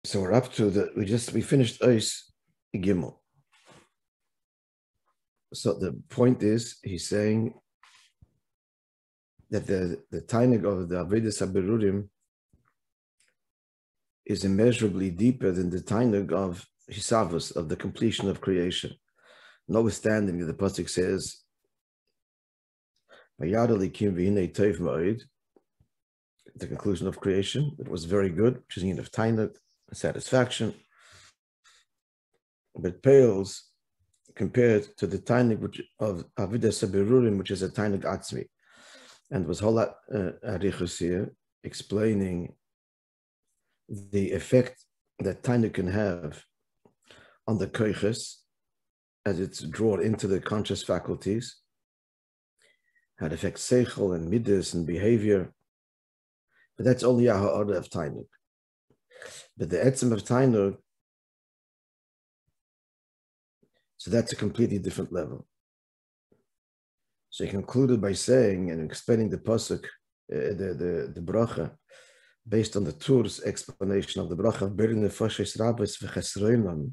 So we're up to we finished Ois Gimel. So the point is, he's saying that the tainig of the Avodas HaBerurim is immeasurably deeper than the tainig of Hisavus, of the completion of creation. Notwithstanding that the pasuk says, the conclusion of creation, it was very good, which is a of tainig, satisfaction, but pales compared to the tainig of Avodas HaBerurim, which is a tainig atzmi. And was whole arichus here explaining the effect that tainig can have on the koiches as it's drawn into the conscious faculties, how it affects seichel and midas and behavior. But that's only a ha'ara of tainig. But the etzem of tainig, so that's a completely different level. So he concluded by saying and explaining the pasuk, the bracha, based on the Tur's explanation of the bracha of Berin Nefashis Rabbis v'chesroinon.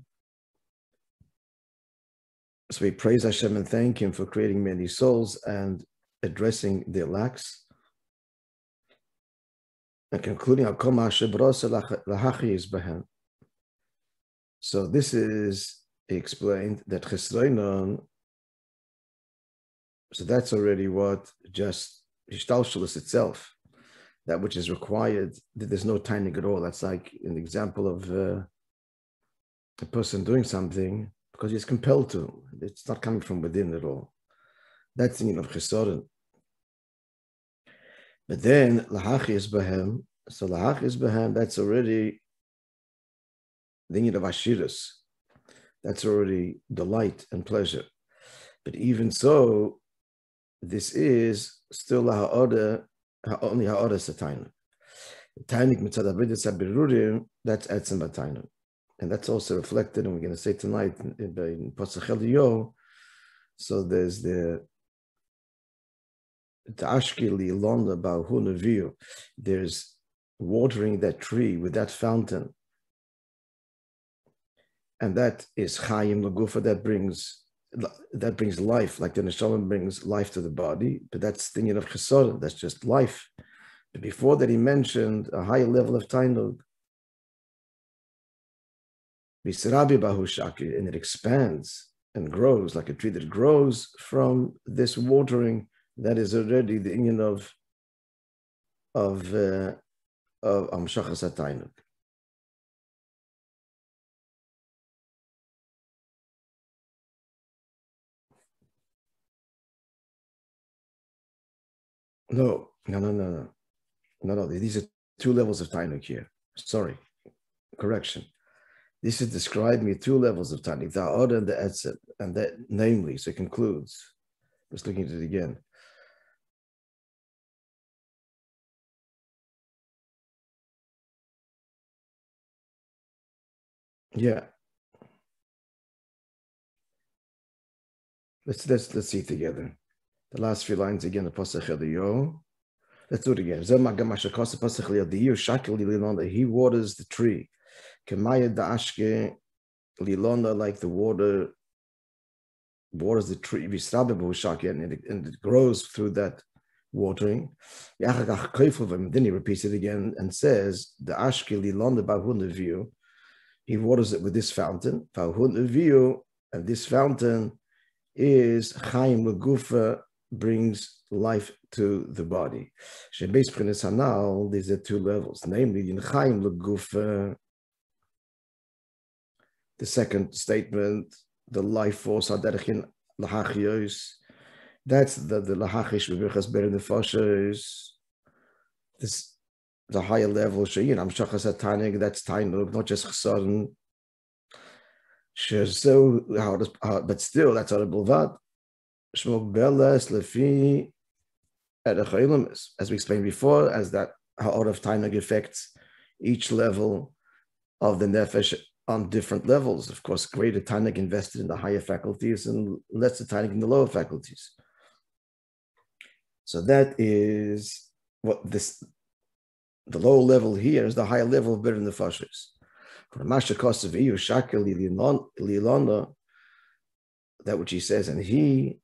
So we praise Hashem and thank Him for creating many souls and addressing their lacks. And concluding, so this is, he explained, that chesroinon, so that's already what just Hishtalshalis itself, that which is required, that there's no tainig at all. That's like an example of a person doing something because he's compelled to. It's not coming from within at all. That's the of chesoron. But then lahachis behem, so lahachis behem, that's already the union of ashiras. That's already delight and pleasure. But even so, this is still ha'ara, only ha'ara satayna. The tainik mitzad Avodas HaBerurim, that's etzem batayna. And that's also reflected, and we're going to say tonight in Pasach Lcho. So there's the h'tshk li'ilona ba'hu neviu. There's watering that tree with that fountain. And that is chayim l'gufa, that brings life, like the neshama brings life to the body, but that's the union of chesoron, that's just life. But before that, he mentioned a higher level of tainug, and it expands and grows like a tree that grows from this watering. That is already the union of amshachas tainug. No. These are two levels of tainug here. Sorry, correction. This is describing two levels of tainug, the ha'ara and the etzem, and that namely, so it concludes. Just looking at it again. Yeah. Let's see it together. The last few lines again, the Pasach Lcho. Let's do it again. He waters the tree. Kemaya da'ashke lilona, like the water waters the tree. And it grows through that watering. Then he repeats it again and says, the ashke lilona ba'hu neviu. He waters it with this fountain. Ba'hu neviu, and this fountain is chayim l'gufa, brings life to the body. These are two levels, namely in chayim l'gufa, the second statement, the life force haderchin lahachiyos, that's the lahachish v'virchas berin nefashos. This the higher level sheyin amshachas tainug, that's tainug, not just chesoron. So but still that's a bulvad. Shmog belas lefi erechayilumis, as we explained before, as that ha'ara of tainug affects each level of the nefesh on different levels. Of course, greater tainug invested in the higher faculties and lesser tainug in the lower faculties. So that is what the lower level here is the higher level of berin nefashos. That which he says, and he,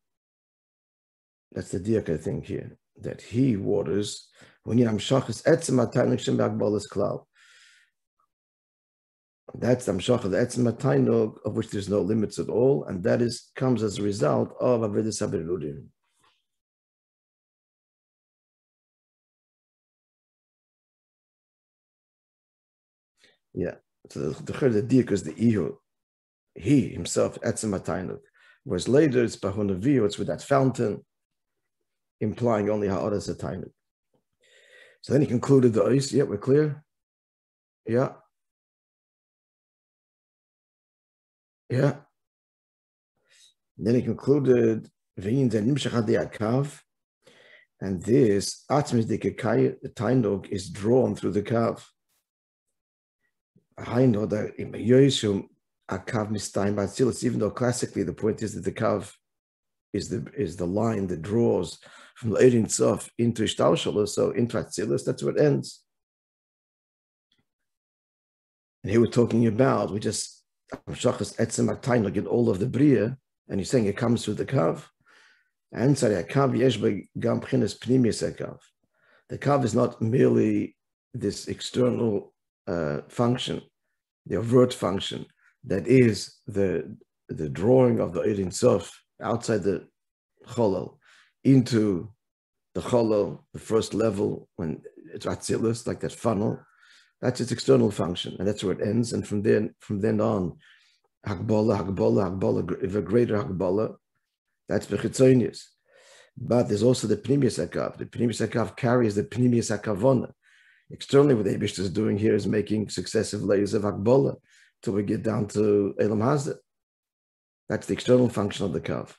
that's the diak, I think, here, that he waters when Yamshachas etzem ataynog shem b'agbalas klal. That's the Amshach of the etzem ataynog, of which there's no limits at all, and that comes as a result of avodas haberurim. Yeah, so the diak is the ihu, he himself etzem ataynog, whereas later it's bahunavio, it's with that fountain, implying only ha'aras ataynog. So then he concluded the ois. Yeah, we're clear. Yeah. Yeah. And then he concluded, and this atmis the tainug is drawn through the kav. I know that in Yoshum a kav mistayim b'atzilas, even though classically the point is that the kav is the line that draws from the Ein Sof into Ishtalshalos, so into Atzilas, that's where it ends. And here we're talking about, we just Shachas etzem ataynog in all of the Bria, and he's saying it comes through the kav. And so the kav yesh gam b'chinas pnimius kav. The kav is not merely this external function, the overt function that is the drawing of the Ein Sof outside the cholol into the cholol, the first level, when it's Atzilus, like that funnel. That's its external function, and that's where it ends. And from then on, Hakbala, if a greater Hakbala, that's Bechitzonius. But there's also the Pnimius Hakav. The Pnimius Hakav carries the Pnimius Hakavona. Externally, what the Eibishter is doing here is making successive layers of Hakbala till we get down to Elam Hazeh. That's the external function of the Kav.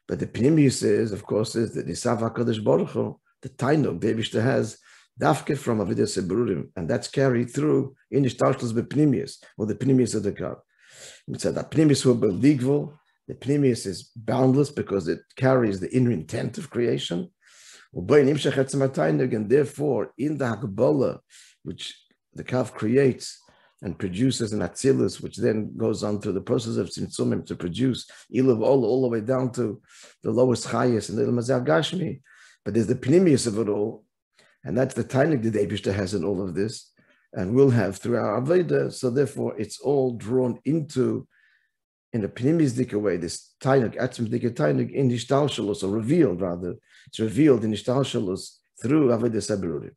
But the Pnimius is that the Isav HaKadosh Baruch Hu, the Tainug, the Eibishter has dafke from avodas haberurim, and that's carried through in Ishtalshalos b'Pnimius, or the Pnimius of the Kav. So that Pnimius will be ligvul. The Pnimius is boundless because it carries the inner intent of creation. And therefore, in the Hakbala, which the Kav creates and produces an Atzilus, which then goes on through the process of Tzimtzumim to produce Ilav all the way down to the lowest Chayas and the Mazav Gashmi. But there's the Pnimius of it all, and that's the Tainik that the Eibishter has in all of this, and will have through our Aveda. So therefore, it's all drawn into, in a Pnimius Dika way, this Tainik, Atzim Dika Tainik, in Ishtalshalos, or revealed rather. It's revealed in Ishtalshalos through Avodas Haberurim.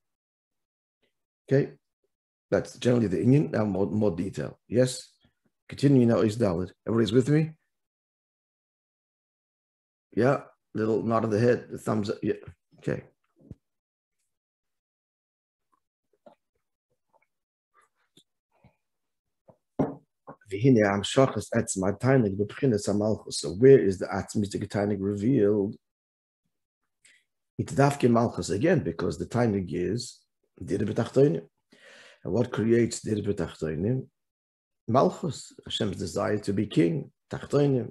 Okay? That's generally the Inyan. Now more detail. Yes? Continuing now is Dalit. Everybody's with me? Yeah? Little nod of the head, the thumbs up. Yeah. Okay. So where is the Atzmistic Tainig revealed? It's Dafke Malchus again, because the Tainig is Dir B'Tachtonim. And what creates Dir B'Tachtonim? Malchus, Hashem's desire to be king, Tachtonim.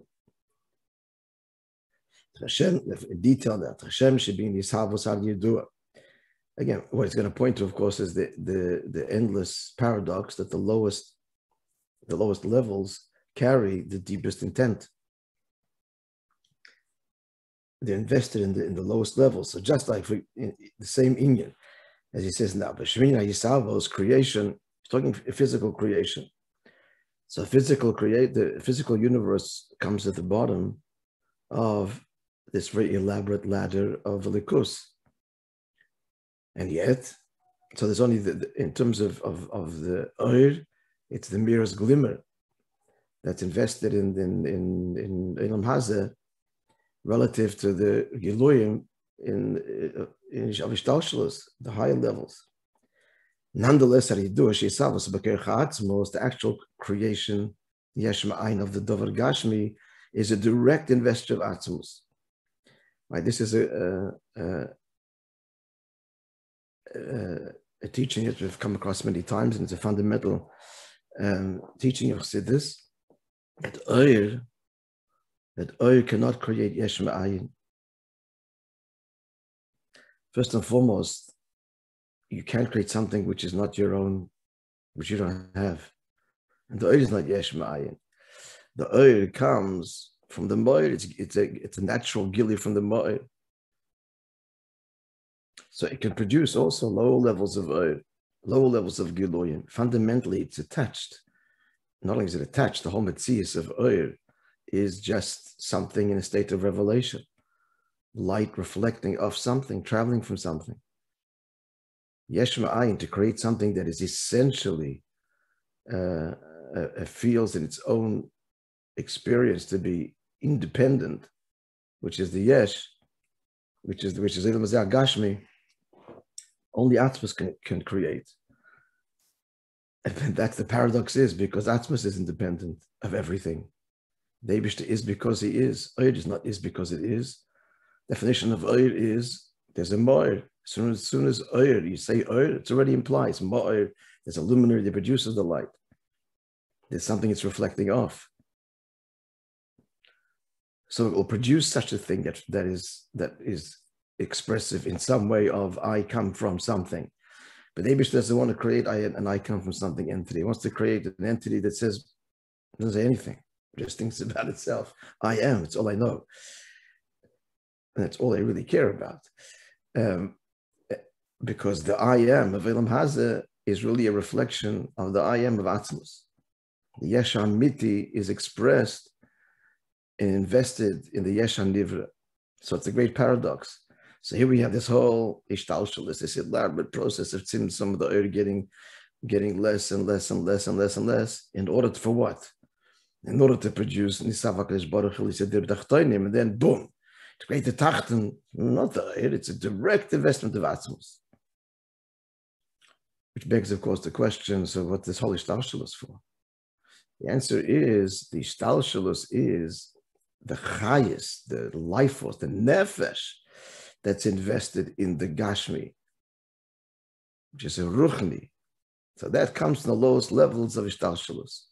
Hashem, in detail that Hashem should be in Yishavos Al Yidua. Again, what it's going to point to, of course, is the endless paradox that the lowest levels carry the deepest intent. They're invested in the lowest levels. So just like in the same Inyan, as he says now, B'Shemina Yisavos creation, he's talking physical creation. So the physical universe comes at the bottom of this very elaborate ladder of Likus. And yet, so there's only in terms of the Oir, it's the merest glimmer that's invested in Elam Hazeh relative to the Giluyim in Ishtalshalos, the higher levels. Nonetheless, the actual creation, Yesh Ma'ayin of the Dover Gashmi, is a direct investor of Atzmus. Right, this is a teaching that we've come across many times, and it's a fundamental teaching of Chassidus, that Oir cannot create Yesh Ma'ayin. First and foremost, you can't create something which is not your own, which you don't have. And the oil is not yesh ma'ayin. The oil comes from the mo'ir. It's a natural gili from the mo'ir. So it can produce also lower levels of oil, lower levels of giloyin. Fundamentally, it's attached. Not only is it attached, the whole metzias of oil is just something in a state of revelation. Light reflecting off something, traveling from something. Yesh ma'ayin, to create something that is essentially feels in its own experience to be independent, which is the yesh, which is Ilm Hazeh Gashmi, only Atmos can create. And that's the paradox is, because Atmos is independent of everything. The Eibishter is because he is. Oyer is not is because it is. Definition of Oyer is, there's a Mo'er. As soon as Oyer, you say Oyer, it already implies Mo'er. There's a luminary that produces the light. There's something it's reflecting off. So it will produce such a thing that is expressive in some way of I come from something. But Eibishter doesn't want to create an I come from something entity. He wants to create an entity that says, doesn't say anything, just thinks about itself. I am, it's all I know. And that's all I really care about. Because the I am of Ilm Hazeh is really a reflection of the I am of Atzmos. The Yesh HaMiti is expressed and invested in the Yesh HaNivra. So it's a great paradox. So here we have this whole ishtalshalis, this elaborate process of some of the oil getting less and less and less and less and less. In order to, for what? In order to produce Nisav HaKadosh Baruch Hu, and then boom, to create the tachten, not the oil, it's a direct investment of Atzmos. Which begs, of course, the question, so what this whole ishtalshalis for? The answer is, the ishtalshalis is the chayis, the life force, the nefesh, that's invested in the Gashmi, which is a Ruchni. So that comes to the lowest levels of Ishtalshalus.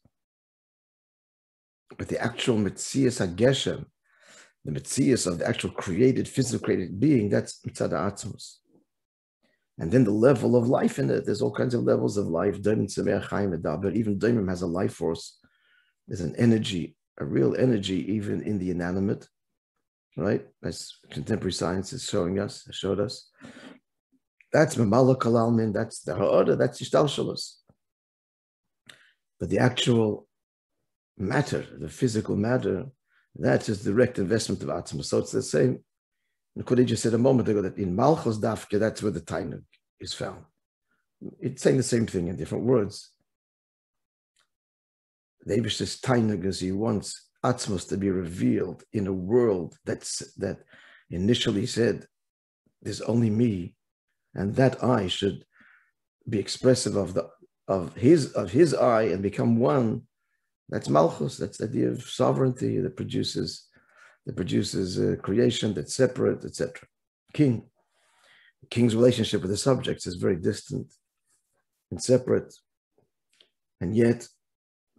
But the actual Metzias HaGeshem, the Metzias of the actual created, physical created being, that's Mitzad HaAtzmos. And then the level of life in it, there's all kinds of levels of life. Even Daimim has a life force. There's an energy, a real energy, even in the inanimate. Right, as contemporary science is showed us. That's Mamala Kalalmin, that's the Ha'ara, that's Ishtalshalos. But the actual matter, the physical matter, that is direct investment of Atzma. So it's the same. Nukudi just said a moment ago that in Malchus Dafke, that's where the Tainug is found. It's saying the same thing in different words. The Eibishter's Tainug is he wants Atzmos to be revealed in a world that initially said, there's only me, and that I should be expressive of his I and become one. That's Malchus. That's the idea of sovereignty that produces creation that's separate, etc. King. The king's relationship with the subjects is very distant and separate, and yet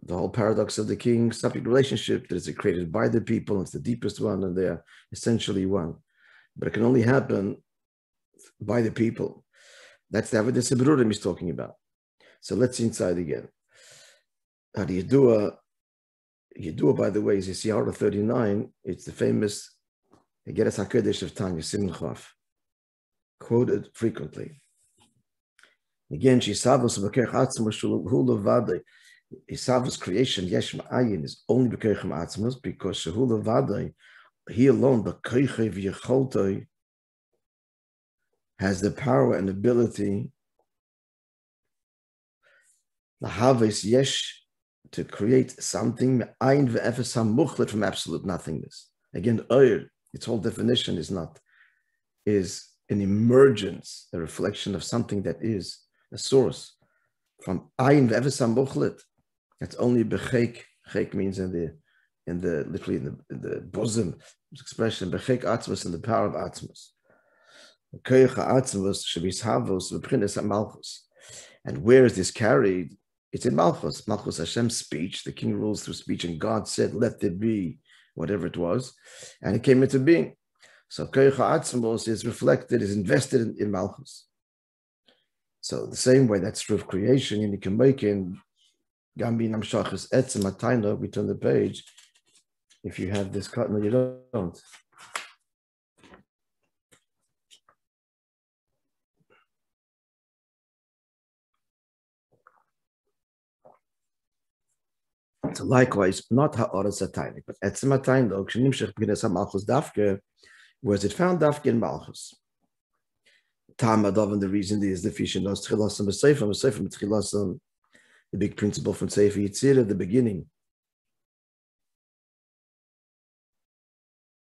the whole paradox of the king-subject relationship that is created by the people, it's the deepest one, and they are essentially one. But it can only happen by the people. That's the Avodas Habrurim he's talking about. So let's see inside again. The Yedua, by the way, is Yesiyara 39. It's the famous Geras HaKodesh of Tanya, Siman Chaf, quoted frequently. Again, Shisavos B'kerech Atzmos Hu Levadei. Isav's creation, Yesh Ma'ayin, is only B'keichem Atzmos, because Shehu Levadai, he alone, B'keichev Yecholtoi, has the power and ability, Lahaves Yesh, to create something, Me'ayin Ve'efes HaMuchlet, from absolute nothingness. Again, Oyer, its whole definition is an emergence, a reflection of something that is a source. From Ayin Ve'efes HaMuchlet, that's only bechek. Chek means in the bosom expression. Bechek atzmos, in the power of atzmos. Koyach atzmos shebishavos v'pchinas malchus. And where is this carried? It's in Malchus. Malchus Hashem's speech. The king rules through speech, and God said, "Let there be," whatever it was, and it came into being. So Koyach atzmos is reflected, is invested in Malchus. So the same way that's true of creation, and you can make in Gambi namshachas etzem atainug. We turn the page. If you have this cut, no, you don't. So likewise, not ha'oras atainik, but etzem atainug shenimshach b'gines ha'malchus dafke. Whereas it found dafke in malchus. Tamadov, and the reason is the fish knows tchilasam b'seifam tchilasam. The big principle from Sefer Yitzir at the beginning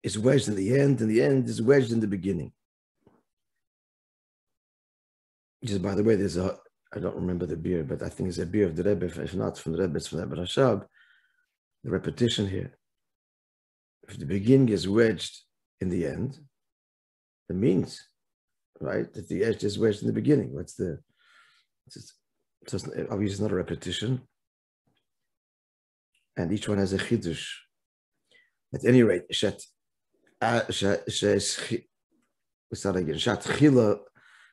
is wedged in the end, and the end is wedged in the beginning. Just by the way, there's a, I don't remember the beer, but I think it's a beer of the Rebbe, if not from the Rebbe, it's from the Rebbe Rashab. The repetition here. If the beginning is wedged in the end, it means, right, that the edge is wedged in the beginning. What's the, so obviously it's not a repetition. And each one has a chidush. At any rate, we start again. Shat chila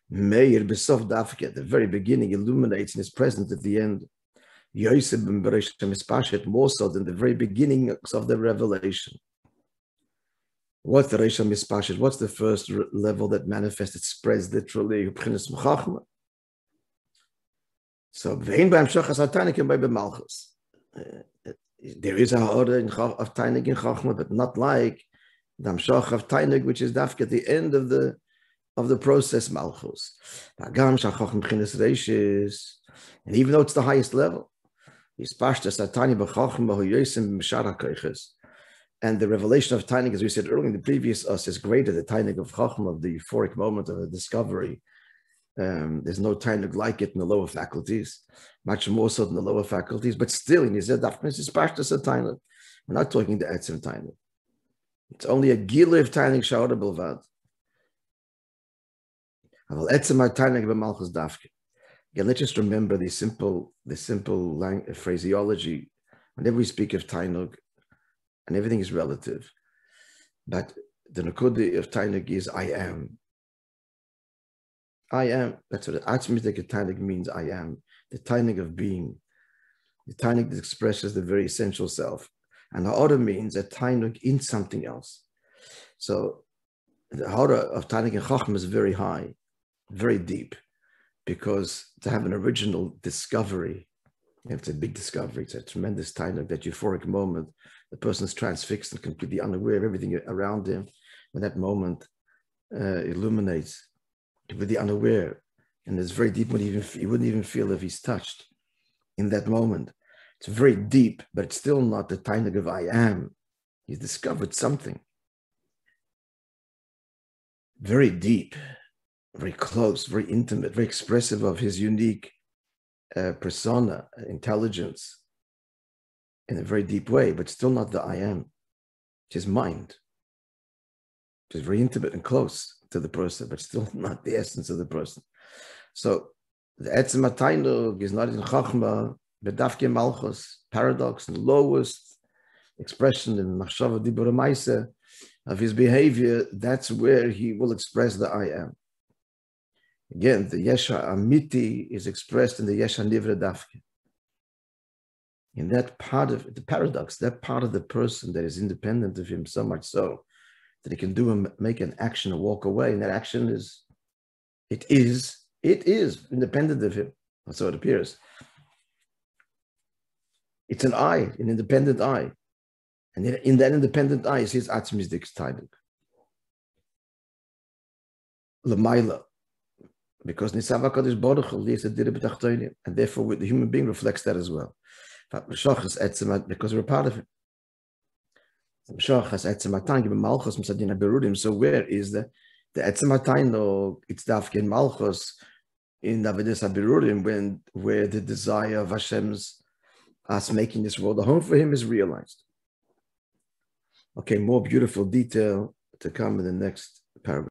meir besof dafke, at the very beginning, illuminates and is present at the end. Yosef ben Beresh mispashet, more so than the very beginning of the revelation. What's the Reisha mispashet? What's the first level that manifests? It spreads literally. So there is a order of Tainig in Chachma, but not like the Amshach of Tainig, which is dafke at the end of the process Malchus. And even though it's the highest level, and the revelation of Tainig, as we said earlier in the previous us, is greater. The Tainig of Chachma, of the euphoric moment of a discovery. There's no Tainig like it in the lower faculties, much more so than the lower faculties, but still in Yized Dafknis is Pashtas a Tainig. We're not talking the Etzem Tainig. It's only a Gila of Tainig Sha'ora Bilvad. Aval Etzem Tainig b'Malchus Dafke. Again, let's just remember the simple phraseology. Whenever we speak of Tainig, and everything is relative, but the Nakudi of Tainig is I am. I am. That's what Atzmidik Tainig means. I am. The Tainig of being. The Tainig that expresses the very essential self. And the Hora means a Tainig in something else. So the Hora of Tainig and Chacham is very high, very deep, because to have an original discovery, it's a big discovery, it's a tremendous Tainig, that euphoric moment, the person's transfixed and completely unaware of everything around him. When that moment illuminates, completely unaware, and it's very deep. He wouldn't even feel if he's touched in that moment. It's very deep, but it's still not the Tainig of I am. He's discovered something very deep, very close, very intimate, very expressive of his unique persona, intelligence, in a very deep way, but still not the I am. His mind, which is very intimate and close to the person, but still not the essence of the person. So the Etzem HaTainug is not in Chachma, but Dafke Malchus, paradox, and lowest expression in Machshava Dibur Maaseh of his behavior. That's where he will express the I am. Again, the Yesha Amiti is expressed in the Yesha Nivra Dafke. In that part of the paradox, that part of the person that is independent of him, so much so that he can do and make an action and walk away, and that action is independent of him. That's how it appears. It's an I, an independent I. And in that independent I is his Atzmizdik Tainig. L'mayla. Because Nisav HaKadosh Baruch Hu is a Dira B'Tachtonim, and therefore the human being reflects that as well. Because we're a part of it. So where is the Etzem HaTainug? It's Dafke in Malchus, in Davidas HaBirurim, where the desire of Hashem's, us making this world a home for him, is realized. Okay, more beautiful detail to come in the next paragraph.